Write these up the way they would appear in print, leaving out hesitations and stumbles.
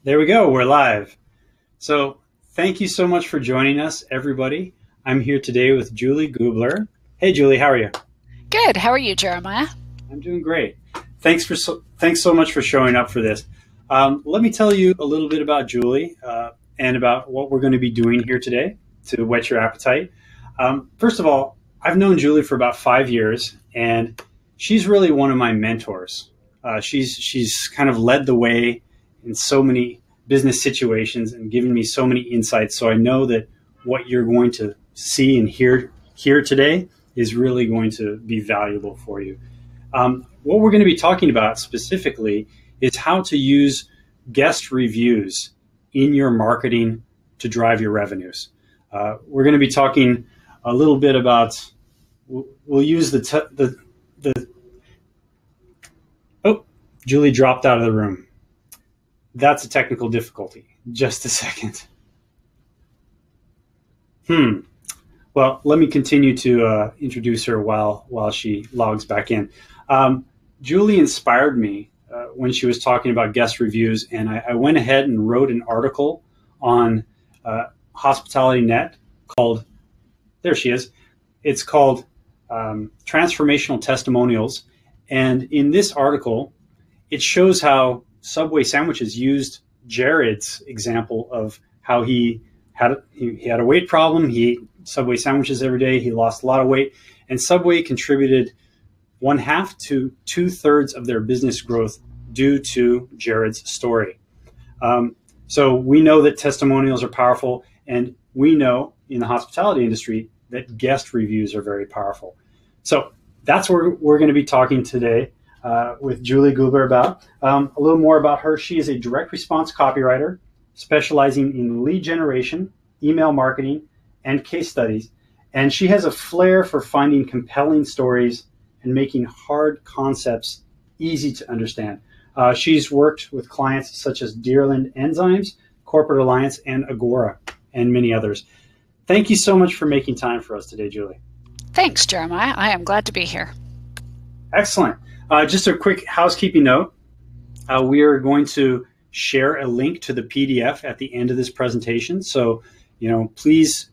There we go. We're live. So thank you so much for joining us, everybody. I'm here today with Julie Gubler. Hey, Julie, how are you? Good. How are you, Jeremiah? I'm doing great. Thanks so much for showing up for this. Let me tell you a little bit about Julie and about what we're going to be doing here today to whet your appetite. First of all, I've known Julie for about 5 years, and she's really one of my mentors. She's kind of led the way in so many business situations and given me so many insights. So I know that what you're going to see and hear today is really going to be valuable for you. What we're going to be talking about specifically is how to use guest reviews in your marketing to drive your revenues. We're going to be talking a little bit about, we'll use oh, Julie dropped out of the room. That's a technical difficulty. Just a second. Well, let me continue to introduce her while she logs back in. Julie inspired me when she was talking about guest reviews, and I went ahead and wrote an article on Hospitality Net called, there she is, it's called Transformational Testimonials. And in this article, it shows how Subway sandwiches used Jared's example of how he had a weight problem. He ate Subway sandwiches every day. He lost a lot of weight, and Subway contributed 1/2 to 2/3 of their business growth due to Jared's story. So we know that testimonials are powerful, and we know in the hospitality industry that guest reviews are very powerful. So that's what we're going to be talking today with Julie Gubler about. A little more about her. She is a direct response copywriter specializing in lead generation, email marketing, and case studies. And she has a flair for finding compelling stories and making hard concepts easy to understand. She's worked with clients such as Deerland Enzymes, Corporate Alliance, and Agora, and many others. Thank you so much for making time for us today, Julie. Thanks, Jeremiah. I am glad to be here. Excellent. Just a quick housekeeping note. We are going to share a link to the PDF at the end of this presentation. So, please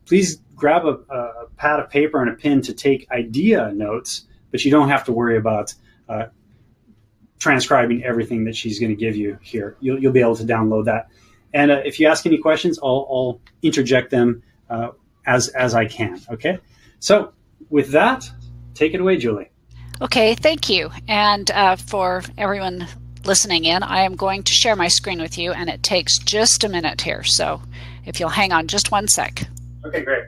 grab a pad of paper and a pen to take idea notes, but you don't have to worry about transcribing everything that she's going to give you here. You'll be able to download that. And if you ask any questions, I'll interject them as I can. Okay. So with that, take it away, Julie. Okay, thank you. And for everyone listening in, I am going to share my screen with you, and it takes just a minute here. So if you'll hang on just one sec. Okay, great.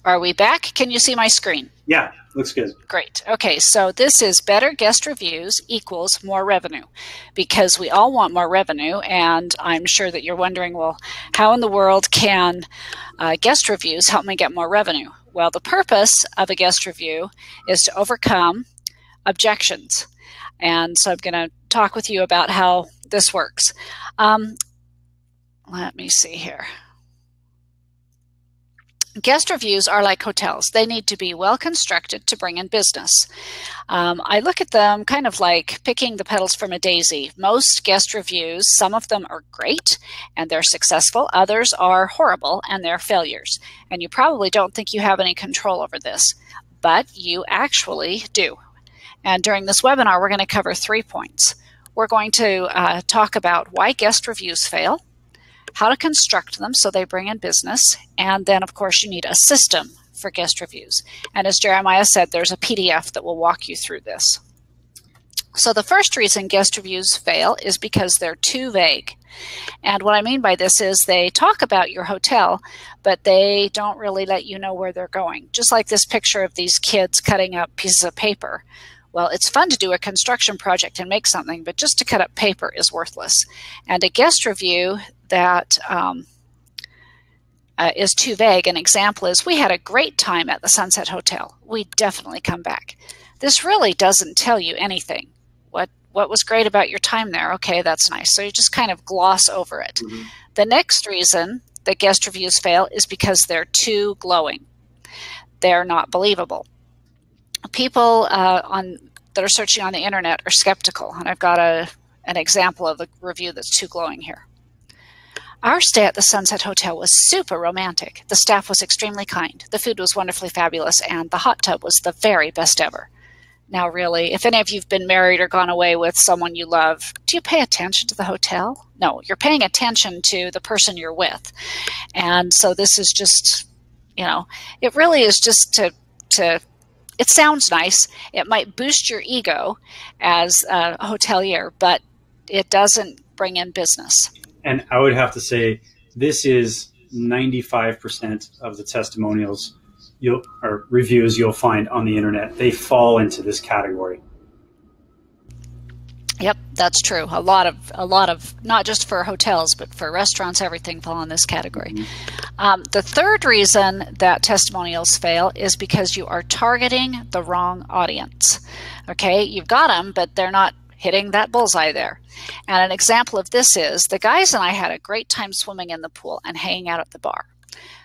Are we back? Can you see my screen? Yeah, looks good. Great. Okay, so this is better guest reviews equals more revenue, because we all want more revenue, and I'm sure that you're wondering, well, how in the world can guest reviews help me get more revenue? Well, the purpose of a guest review is to overcome objections, and so I'm going to talk with you about how this works. Let me see here. Guest reviews are like hotels. They need to be well constructed to bring in business. I look at them kind of like picking the petals from a daisy. Most guest reviews, some of them are great and they're successful. Others are horrible and they're failures. And you probably don't think you have any control over this, but you actually do. And during this webinar, we're going to cover 3 points. We're going to talk about why guest reviews fail, how to construct them so they bring in business, and then, of course, you need a system for guest reviews. And as Jeremiah said, there's a PDF that will walk you through this. So the first reason guest reviews fail is because they're too vague. And what I mean by this is they talk about your hotel, but they don't really let you know where they're going. Just like this picture of these kids cutting up pieces of paper. Well, it's fun to do a construction project and make something, but just to cut up paper is worthless. And a guest review that is too vague. An example is, we had a great time at the Sunset Hotel. We definitely come back. This really doesn't tell you anything. What was great about your time there? Okay, that's nice. So you just kind of gloss over it. Mm-hmm. The next reason that guest reviews fail is because they're too glowing. They're not believable. people that are searching on the internet are skeptical, and I've got an example of a review that's too glowing here. Our stay at the Sunset Hotel was super romantic. The staff was extremely kind. The food was wonderfully fabulous, and the hot tub was the very best ever. Now, really, if any of you've been married or gone away with someone you love, do you pay attention to the hotel? No, you're paying attention to the person you're with. And so this is just, it really is just to it sounds nice. It might boost your ego as a hotelier, but it doesn't bring in business. And I would have to say, this is 95% of the testimonials or reviews you'll find on the internet. They fall into this category. Yep, that's true. A lot of not just for hotels, but for restaurants, everything fall in this category. Mm-hmm. The third reason that testimonials fail is because you are targeting the wrong audience. Okay, you've got them, but they're not hitting that bullseye there. And an example of this is the guys and I had a great time swimming in the pool and hanging out at the bar.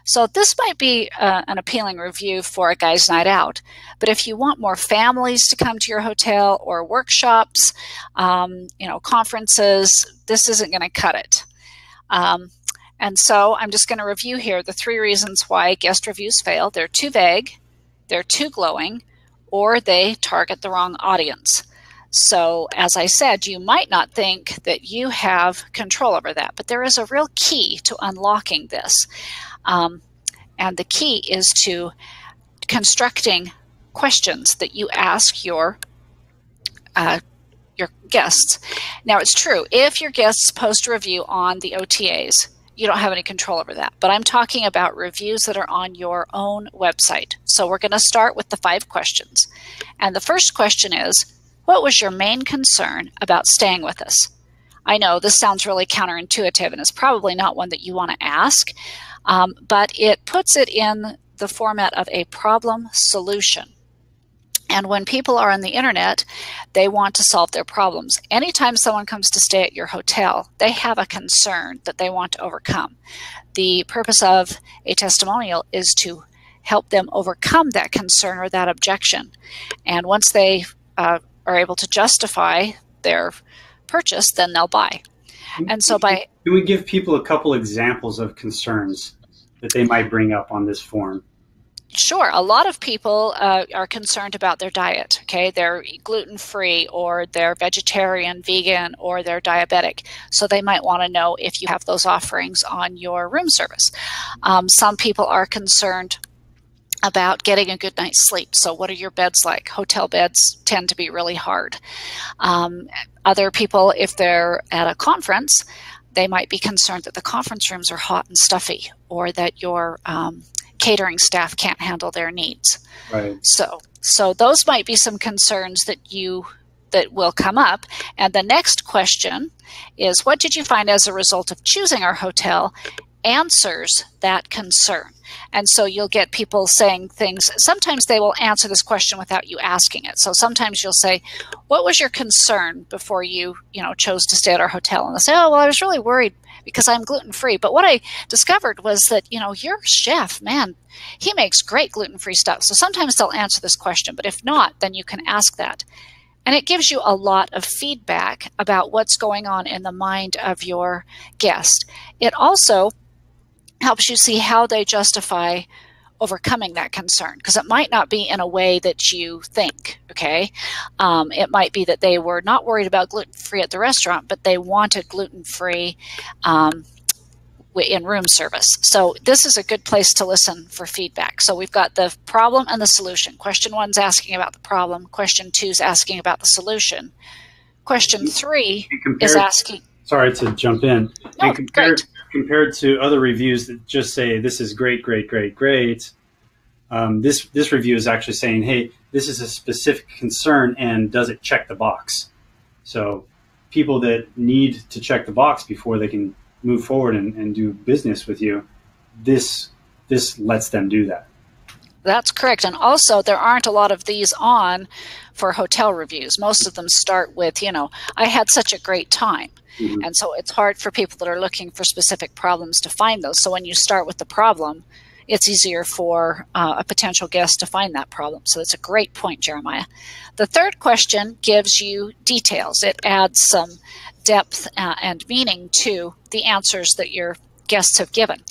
So this might be an appealing review for a guy's night out. But if you want more families to come to your hotel or workshops, conferences, this isn't going to cut it. And so I'm just going to review here the 3 reasons why guest reviews fail. They're too vague, they're too glowing, or they target the wrong audience. So as I said, you might not think that you have control over that, but there is a real key to unlocking this. And the key is to constructing questions that you ask your guests. Now, it's true, if your guests post a review on the OTAs, you don't have any control over that. But I'm talking about reviews that are on your own website. So we're going to start with the 5 questions. And the first question is, what was your main concern about staying with us? I know this sounds really counterintuitive and is probably not one that you want to ask, but it puts it in the format of a problem solution. And when people are on the internet, they want to solve their problems. Anytime someone comes to stay at your hotel, they have a concern that they want to overcome. The purpose of a testimonial is to help them overcome that concern or that objection. And once they are able to justify their purchase, then they'll buy. And so can we give people a couple examples of concerns that they might bring up on this form? Sure. A lot of people are concerned about their diet. Okay, they're gluten-free, or they're vegetarian, vegan, or they're diabetic. So they might want to know if you have those offerings on your room service. Some people are concerned about getting a good night's sleep. So what are your beds like? Hotel beds tend to be really hard. Other people, if they're at a conference, they might be concerned that the conference rooms are hot and stuffy, or that your catering staff can't handle their needs. Right. So those might be some concerns that will come up. And the next question is, what did you find as a result of choosing our hotel answers that concern? And so you'll get people saying things. Sometimes they will answer this question without you asking it. So sometimes you'll say, what was your concern before you chose to stay at our hotel? And they'll say, oh, well, I was really worried because I'm gluten-free. But what I discovered was that, your chef, man, he makes great gluten-free stuff. So sometimes they'll answer this question. But if not, then you can ask that. And it gives you a lot of feedback about what's going on in the mind of your guest. It also helps you see how they justify overcoming that concern, because it might not be in a way that you think, okay? It might be that they were not worried about gluten-free at the restaurant, but they wanted gluten-free in room service. So this is a good place to listen for feedback. So we've got the problem and the solution. Question 1's asking about the problem. Question 2's asking about the solution. Question 3 is asking... Sorry to jump in. No, and compared to other reviews that just say, this is great, great, great, great, this review is actually saying, hey, this is a specific concern, and does it check the box? So people that need to check the box before they can move forward and do business with you, this lets them do that. That's correct. And also, there aren't a lot of these on for hotel reviews. Most of them start with, I had such a great time. Mm-hmm. And so it's hard for people that are looking for specific problems to find those. So when you start with the problem, it's easier for a potential guest to find that problem. So that's a great point, Jeremiah. The third question gives you details. It adds some depth and meaning to the answers that your guests have given.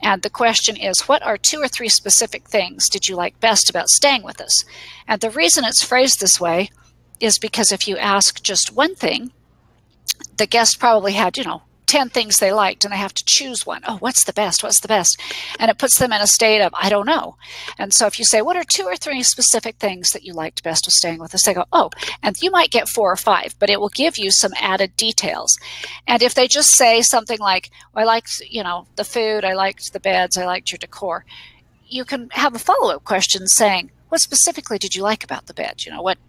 And the question is, what are 2 or 3 specific things did you like best about staying with us? And the reason it's phrased this way is because if you ask just one thing, the guest probably had, 10 things they liked, and they have to choose one. Oh, what's the best? What's the best? And it puts them in a state of, I don't know. And so if you say, what are 2 or 3 specific things that you liked best of staying with us? They go, oh, and you might get 4 or 5, but it will give you some added details. And if they just say something like, well, I liked, the food, I liked the beds, I liked your decor, you can have a follow-up question saying, what specifically did you like about the bed?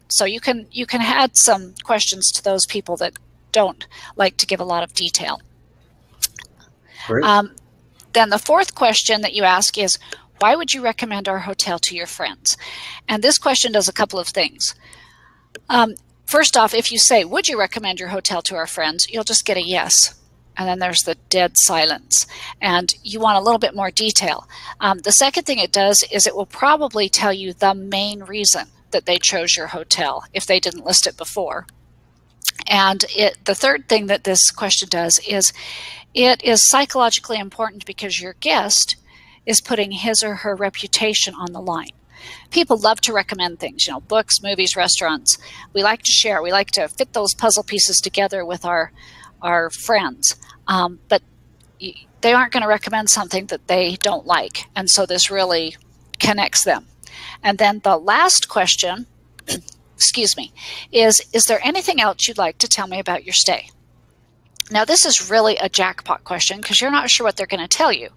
So you can add some questions to those people that don't like to give a lot of detail. Then the fourth question that you ask is, why would you recommend our hotel to your friends? And this question does a couple of things. First off, if you say, would you recommend your hotel to our friends, you'll just get a yes. And then there's the dead silence. And you want a little bit more detail. The second thing it does is it will probably tell you the main reason that they chose your hotel if they didn't list it before. And the third thing that this question does is it is psychologically important because your guest is putting his or her reputation on the line. People love to recommend things, books, movies, restaurants. We like to share. We like to fit those puzzle pieces together with our friends. But they aren't going to recommend something that they don't like. And so this really connects them. And then the last question, excuse me, is there anything else you'd like to tell me about your stay? Now, this is really a jackpot question because you're not sure what they're going to tell you.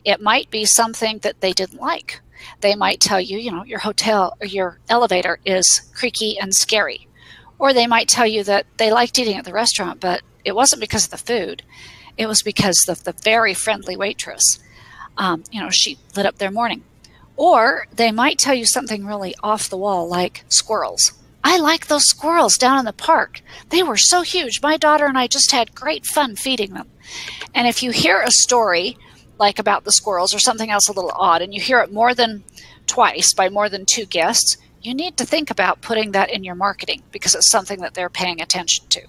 It might be something that they didn't like. They might tell you, your hotel or your elevator is creaky and scary. Or they might tell you that they liked eating at the restaurant, but it wasn't because of the food. It was because of the very friendly waitress. She lit up their morning. Or they might tell you something really off the wall like squirrels. I like those squirrels down in the park. They were so huge. My daughter and I just had great fun feeding them. And if you hear a story like about the squirrels or something else a little odd, and you hear it more than twice by more than 2 guests, you need to think about putting that in your marketing because it's something that they're paying attention to.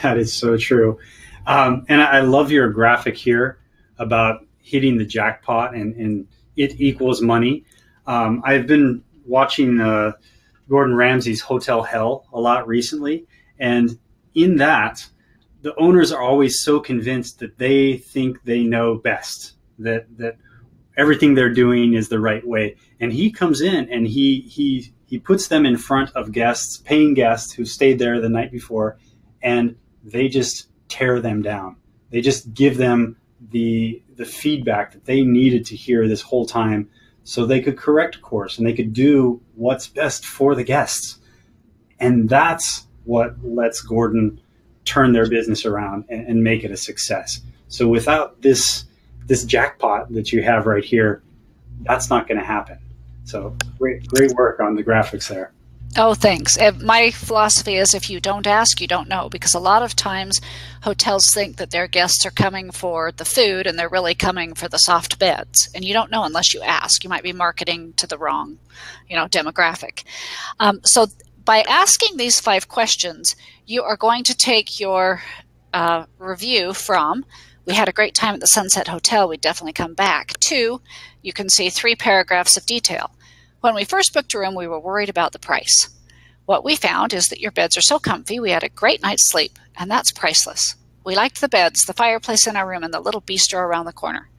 That is so true. And I love your graphic here about hitting the jackpot and it equals money. I've been watching Gordon Ramsay's Hotel Hell a lot recently. And in that, the owners are always so convinced that they think they know best, that everything they're doing is the right way. And he comes in and he puts them in front of guests, paying guests who stayed there the night before, and they just tear them down. They just give them the feedback that they needed to hear this whole time so they could correct course and they could do what's best for the guests. And that's what lets Gordon turn their business around and make it a success. So without this jackpot that you have right here, that's not going to happen. So great work on the graphics there. Oh, thanks. My philosophy is if you don't ask, you don't know, because a lot of times hotels think that their guests are coming for the food and they're really coming for the soft beds. And you don't know unless you ask. You might be marketing to the wrong, demographic. So by asking these 5 questions, you are going to take your review from, we had a great time at the Sunset Hotel, we'd definitely come back, to, you can see 3 paragraphs of detail. When we first booked a room, we were worried about the price. What we found is that your beds are so comfy, we had a great night's sleep, and that's priceless. We liked the beds, the fireplace in our room, and the little bistro around the corner.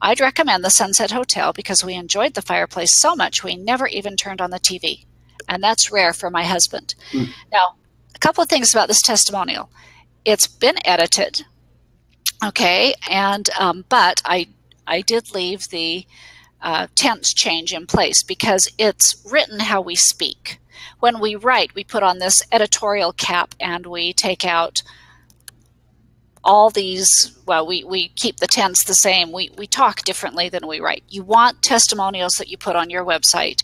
I'd recommend the Sunset Hotel because we enjoyed the fireplace so much we never even turned on the TV. And that's rare for my husband. Now, a couple of things about this testimonial. It's been edited, okay, and but I did leave the tense change in place because it's written how we speak. When we write, we put on this editorial cap and we take out all these, well, we keep the tense the same. We talk differently than we write. You want testimonials that you put on your website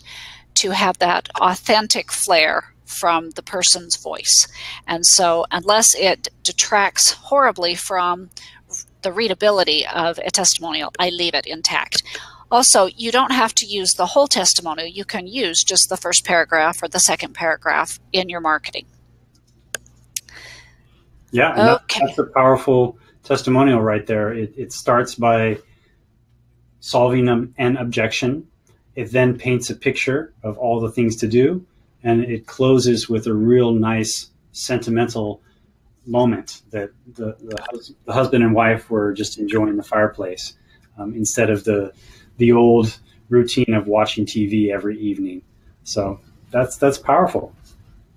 to have that authentic flair from the person's voice. And so unless it detracts horribly from the readability of a testimonial, I leave it intact. Also, you don't have to use the whole testimonial. You can use just the first paragraph or the second paragraph in your marketing. Yeah, and that's a powerful testimonial right there. It starts by solving an objection. It then paints a picture of all the things to do, and it closes with a real nice sentimental moment that the husband and wife were just enjoying the fireplace instead of the old routine of watching TV every evening. So that's powerful.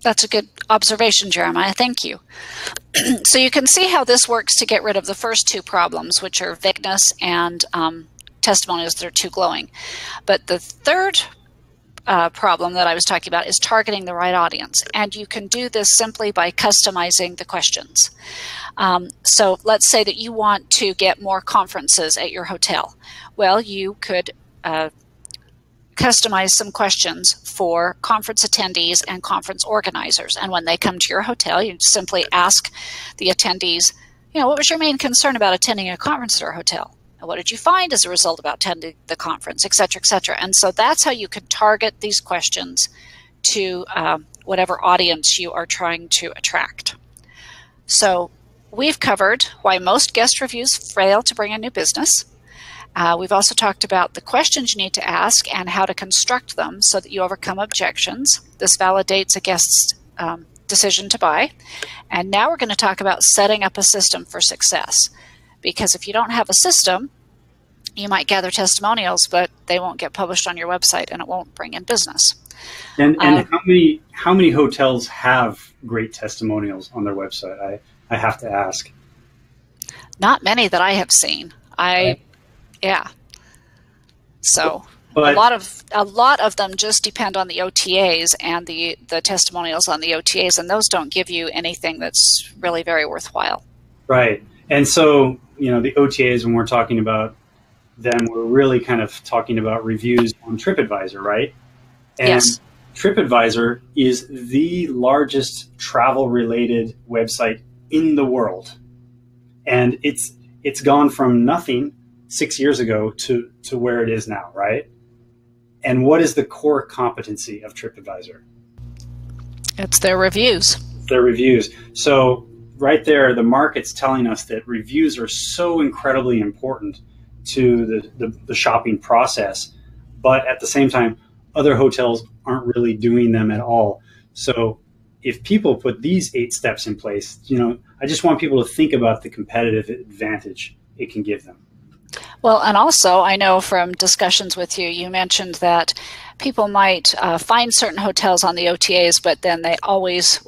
That's a good observation, Jeremiah. Thank you. So you can see how this works to get rid of the first two problems, which are vagueness and testimonials that are too glowing. But the third problem that I was talking about is targeting the right audience. And you can do this simply by customizing the questions. So let's say that you want to get more conferences at your hotel. Well, you could customize some questions for conference attendees and conference organizers. And when they come to your hotel, you simply ask the attendees, what was your main concern about attending a conference at our hotel? And what did you find as a result about attending the conference, et cetera, et cetera. And so that's how you can target these questions to whatever audience you are trying to attract. So we've covered why most guest reviews fail to bring in new business. We've also talked about the questions you need to ask and how to construct them so that you overcome objections. This validates a guest's decision to buy. And now we're going to talk about setting up a system for success. Because if you don't have a system, you might gather testimonials, but they won't get published on your website and it won't bring in business. And how many hotels have great testimonials on their website? I have to ask. Not many that I have seen. Yeah. So but a lot of them just depend on the OTAs and the testimonials on the OTAs, and those don't give you anything that's really very worthwhile. Right. And so, the OTAs, when we're talking about them, we're really kind of talking about reviews on TripAdvisor, right? And yes. TripAdvisor is the largest travel-related website in the world. And it's gone from nothing 6 years ago to where it is now, right? And what is the core competency of TripAdvisor? It's their reviews. Their reviews. So right there, the market's telling us that reviews are so incredibly important to the shopping process, but at the same time, other hotels aren't really doing them at all. So if people put these 8 steps in place, I just want people to think about the competitive advantage it can give them. Well, and also I know from discussions with you, you mentioned that people might find certain hotels on the OTAs, but then they always,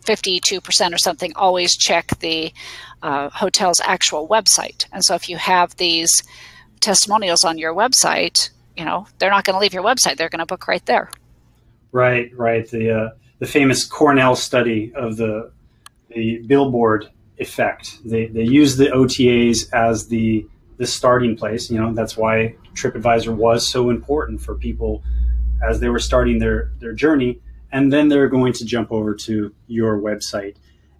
52% or something, always check the hotel's actual website. And so if you have these testimonials on your website, they're not going to leave your website. They're going to book right there. Right. The famous Cornell study of the billboard effect. They use the OTAs as the starting place. That's why TripAdvisor was so important for people as they were starting their journey. And then they're going to jump over to your website.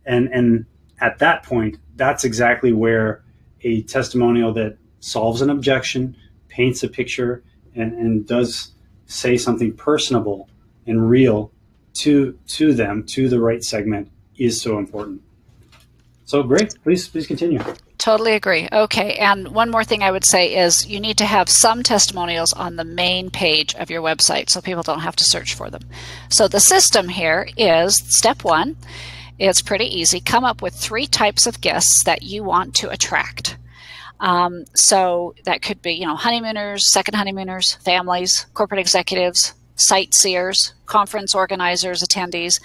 And at that point, that's exactly where a testimonial that solves an objection, paints a picture, and does say something personable and real to them, to the right segment, is so important. So great. Please continue. Totally agree. Okay, and one more thing I would say is you need to have some testimonials on the main page of your website so people don't have to search for them. So the system here is step 1. It's pretty easy. Come up with 3 types of guests that you want to attract. So that could be, honeymooners, second honeymooners, families, corporate executives, sightseers, conference organizers, attendees.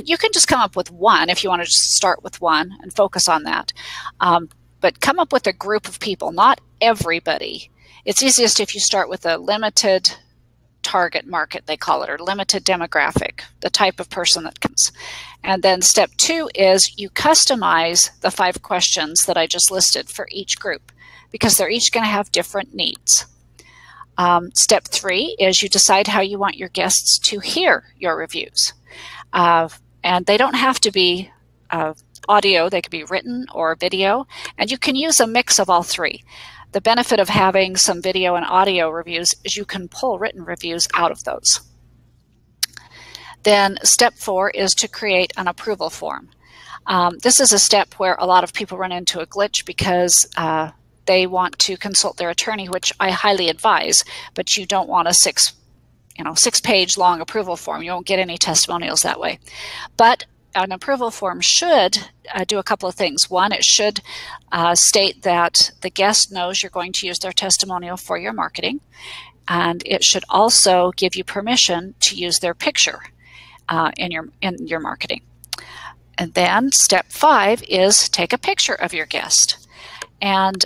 You can just come up with one if you want to just start with one and focus on that. But come up with a group of people, not everybody. It's easiest if you start with a limited target market, they call it, or limited demographic, the type of person that comes. And then step 2 is you customize the 5 questions that I just listed for each group because they're each going to have different needs. Step 3 is you decide how you want your guests to hear your reviews. And they don't have to be audio, they could be written or video, and you can use a mix of all three. The benefit of having some video and audio reviews is you can pull written reviews out of those. Then step 4 is to create an approval form. This is a step where a lot of people run into a glitch because they want to consult their attorney, which I highly advise, but you don't want a six-page long approval form. You won't get any testimonials that way. But an approval form should do a couple of things. One, it should state that the guest knows you're going to use their testimonial for your marketing, and it should also give you permission to use their picture in your marketing. And then step 5 is take a picture of your guest. And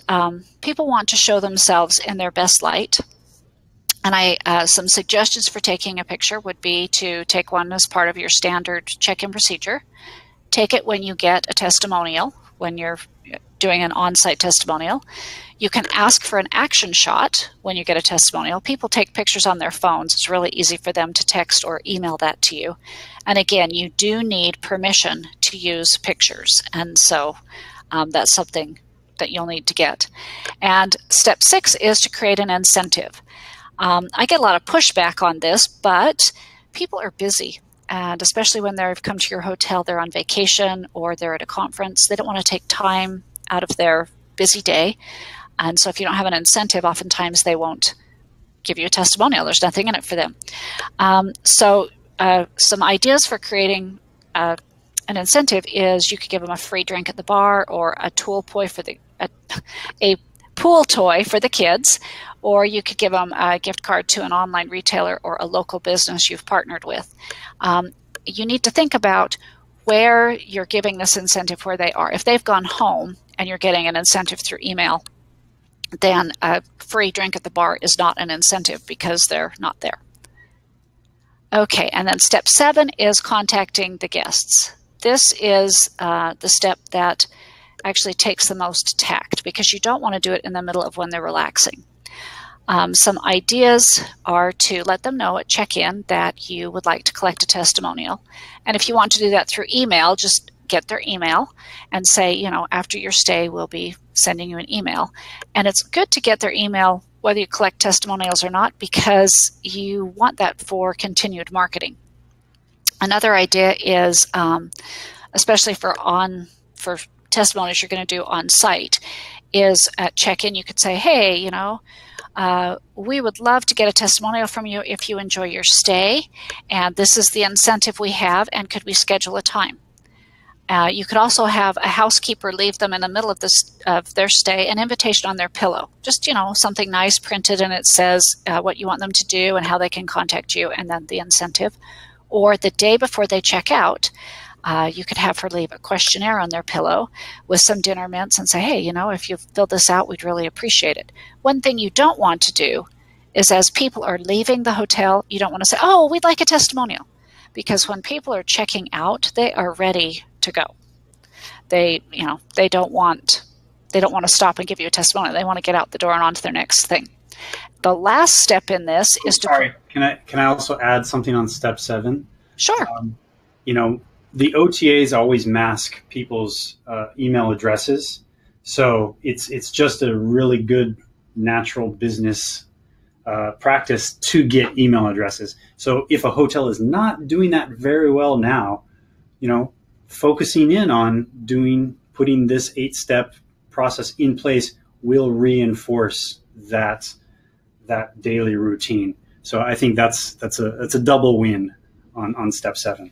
people want to show themselves in their best light. And some suggestions for taking a picture would be to take one as part of your standard check-in procedure. Take it when you get a testimonial, when you're doing an on-site testimonial. You can ask for an action shot when you get a testimonial. People take pictures on their phones. It's really easy for them to text or email that to you. And again, you do need permission to use pictures. And so that's something that you'll need to get. And step 6 is to create an incentive. I get a lot of pushback on this, but people are busy. And especially when they've come to your hotel, they're on vacation or they're at a conference. They don't want to take time out of their busy day. And so if you don't have an incentive, oftentimes they won't give you a testimonial. There's nothing in it for them. So some ideas for creating an incentive is you could give them a free drink at the bar, or a pool toy for the kids, or you could give them a gift card to an online retailer or a local business you've partnered with. You need to think about where you're giving this incentive where they are. If they've gone home and you're getting an incentive through email, then a free drink at the bar is not an incentive because they're not there. Okay, and then step 7 is contacting the guests. This is the step that actually takes the most tact because you don't want to do it in the middle of when they're relaxing. Some ideas are to let them know at check-in that you would like to collect a testimonial. And if you want to do that through email, just get their email and say, after your stay, we'll be sending you an email. And it's good to get their email whether you collect testimonials or not, because you want that for continued marketing. Another idea is, especially for testimonials you're going to do on site, is at check-in you could say, hey, we would love to get a testimonial from you if you enjoy your stay, and this is the incentive we have, and could we schedule a time? You could also have a housekeeper leave them in the middle of their stay an invitation on their pillow. Just, something nice printed, and it says what you want them to do and how they can contact you, and then the incentive. Or the day before they check out, you could have her leave a questionnaire on their pillow with some dinner mints and say, hey, if you filled this out, we'd really appreciate it. One thing you don't want to do is, as people are leaving the hotel, you don't want to say, oh, we'd like a testimonial. Because when people are checking out, they are ready to go. They don't want to stop and give you a testimonial. They want to get out the door and on to their next thing. The last step in this is to... Sorry, can I also add something on step 7? Sure. The OTAs always mask people's email addresses. So it's just a really good natural business practice to get email addresses. So if a hotel is not doing that very well now, focusing in on putting this 8-step process in place will reinforce that daily routine. So I think that's a double win on step 7.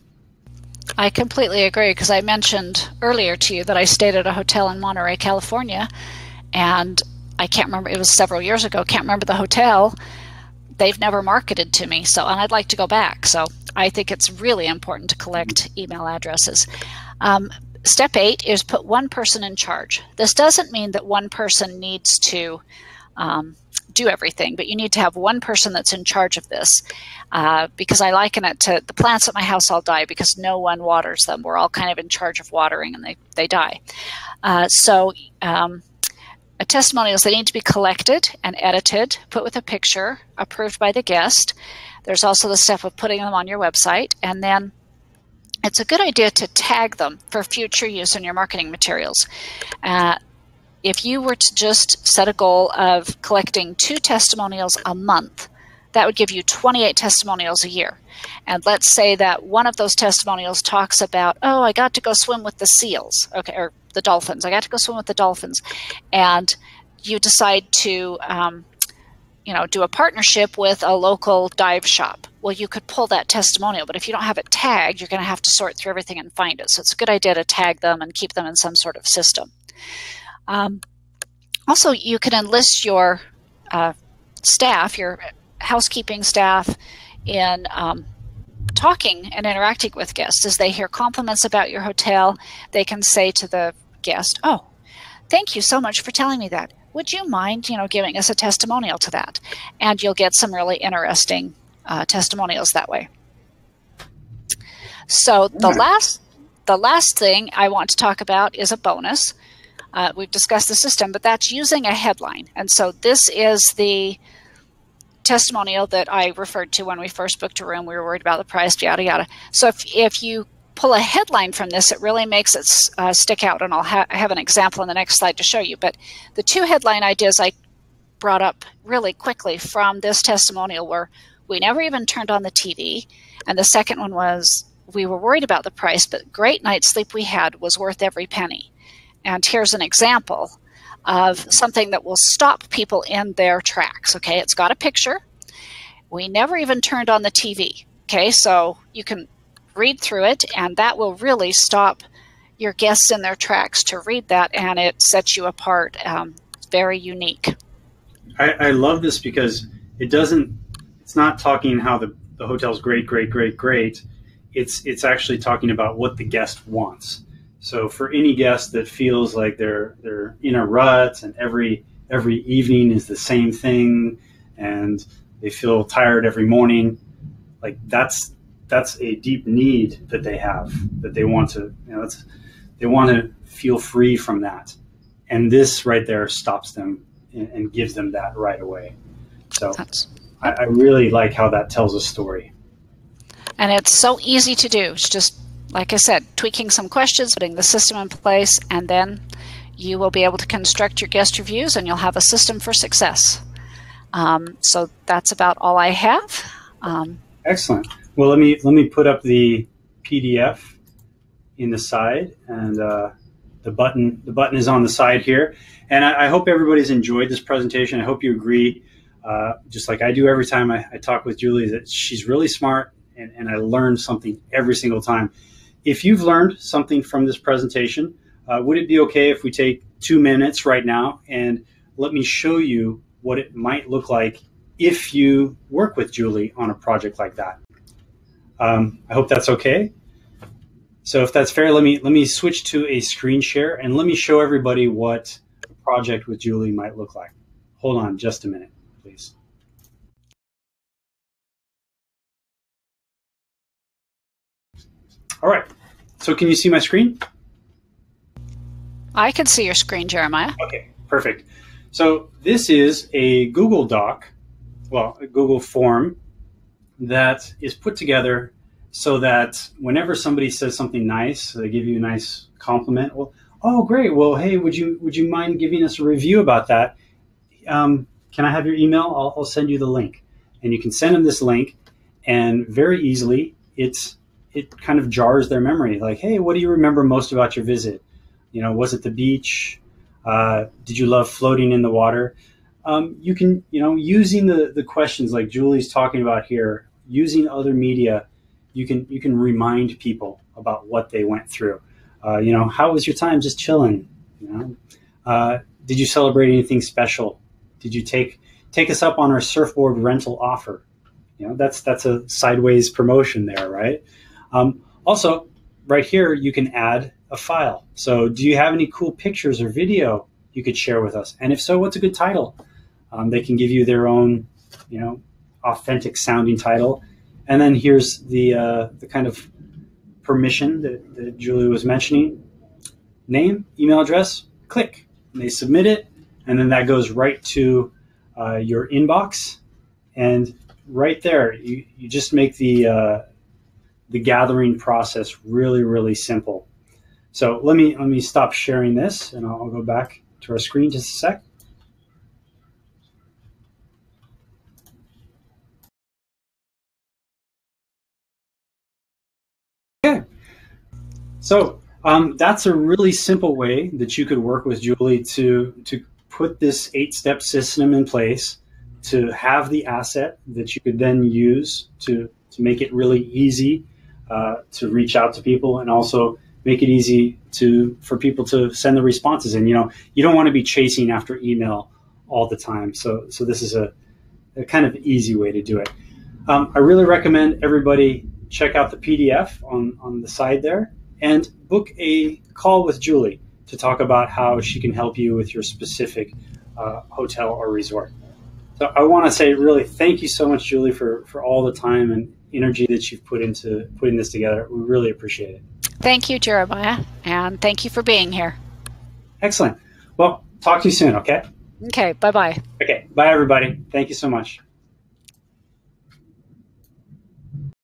I completely agree, because I mentioned earlier to you that I stayed at a hotel in Monterey, California, and I can't remember, it was several years ago, can't remember the hotel. They've never marketed to me, and I'd like to go back. So I think it's really important to collect email addresses. Step 8 is put one person in charge. This doesn't mean that one person needs to do everything, but you need to have one person that's in charge of this, because I liken it to the plants at my house all die because no one waters them. We're all kind of in charge of watering, and they die. Testimonials, they need to be collected and edited, put with a picture, approved by the guest. There's also the step of putting them on your website, and then it's a good idea to tag them for future use in your marketing materials. If you were to just set a goal of collecting 2 testimonials a month, that would give you 28 testimonials a year. And let's say that one of those testimonials talks about, oh, I got to go swim with the seals, okay, or the dolphins. I got to go swim with the dolphins. And you decide to do a partnership with a local dive shop. Well, you could pull that testimonial, but if you don't have it tagged, you're going to have to sort through everything and find it. So it's a good idea to tag them and keep them in some sort of system. Also, you can enlist your staff, your housekeeping staff, in talking and interacting with guests. As they hear compliments about your hotel, they can say to the guest, oh, thank you so much for telling me that. Would you mind, giving us a testimonial to that? And you'll get some really interesting testimonials that way. So the last thing I want to talk about is a bonus. We've discussed the system, but that's using a headline. And so this is the testimonial that I referred to when we first booked a room. We were worried about the price, yada, yada. So if you pull a headline from this, it really makes it stick out. And I'll have an example in the next slide to show you. But the 2 headline ideas I brought up really quickly from this testimonial were, we never even turned on the TV. And the second one was, we were worried about the price, but great night's sleep we had was worth every penny. And here's an example of something that will stop people in their tracks. Okay, it's got a picture. We never even turned on the TV. Okay, so you can read through it, and that will really stop your guests in their tracks to read that, and it sets you apart. It's very unique. I love this because it's not talking how the hotel's great. It's actually talking about what the guest wants. So for any guest that feels like they're in a rut and every evening is the same thing and they feel tired every morning, like that's a deep need that they have, that they want to, they want to feel free from that. And this right there stops them and gives them that right away. So I really like how that tells a story. And it's so easy to do. It's just, like I said, tweaking some questions, putting the system in place, and then you will be able to construct your guest reviews and you'll have a system for success. So that's about all I have. Excellent. Well, let me put up the PDF in the side, and the button is on the side here. And I hope everybody's enjoyed this presentation. I hope you agree, just like I do every time I talk with Julie, that she's really smart, and I learn something every single time. If you've learned something from this presentation, would it be okay if we take 2 minutes right now and let me show you what it might look like if you work with Julie on a project like that? I hope that's okay. So if that's fair, let me switch to a screen share and let me show everybody what a project with Julie might look like. Hold on just a minute, please. All right, so can you see my screen? I can see your screen, Jeremiah. Okay, perfect. So this is a Google Doc, well, a Google form that is put together so that whenever somebody says something nice, they give you a nice compliment. Well, oh, great. Well, hey, would you mind giving us a review about that? Can I have your email? I'll send you the link. And you can send them this link, and very easily it kind of jars their memory. Like, hey, what do you remember most about your visit? Was it the beach? Did you love floating in the water? You can, using the questions like Julie's talking about here, using other media, you can remind people about what they went through. How was your time just chilling? Did you celebrate anything special? Did you take us up on our surfboard rental offer? That's a sideways promotion there, right? Also, right here, you can add a file. So do you have any cool pictures or video you could share with us? And if so, what's a good title? They can give you their own, authentic sounding title. And then here's the kind of permission that Julie was mentioning. Name, email address, click. And they submit it, and then that goes right to your inbox. And right there, you just make the the gathering process really, really simple. So let me stop sharing this, and I'll go back to our screen just a sec. Okay, so that's a really simple way that you could work with Julie to put this 8-step system in place, to have the asset that you could then use to make it really easy to reach out to people, and also make it easy for people to send the responses in. You don't want to be chasing after email all the time. So this is a kind of easy way to do it. I really recommend everybody check out the PDF on the side there, and book a call with Julie to talk about how she can help you with your specific hotel or resort. So I want to say really thank you so much, Julie, for all the time and energy that you've put into putting this together. We really appreciate it. Thank you, Jeremiah, and thank you for being here. Excellent. Well, talk to you soon, okay? Okay, bye-bye. Okay, bye, everybody. Thank you so much.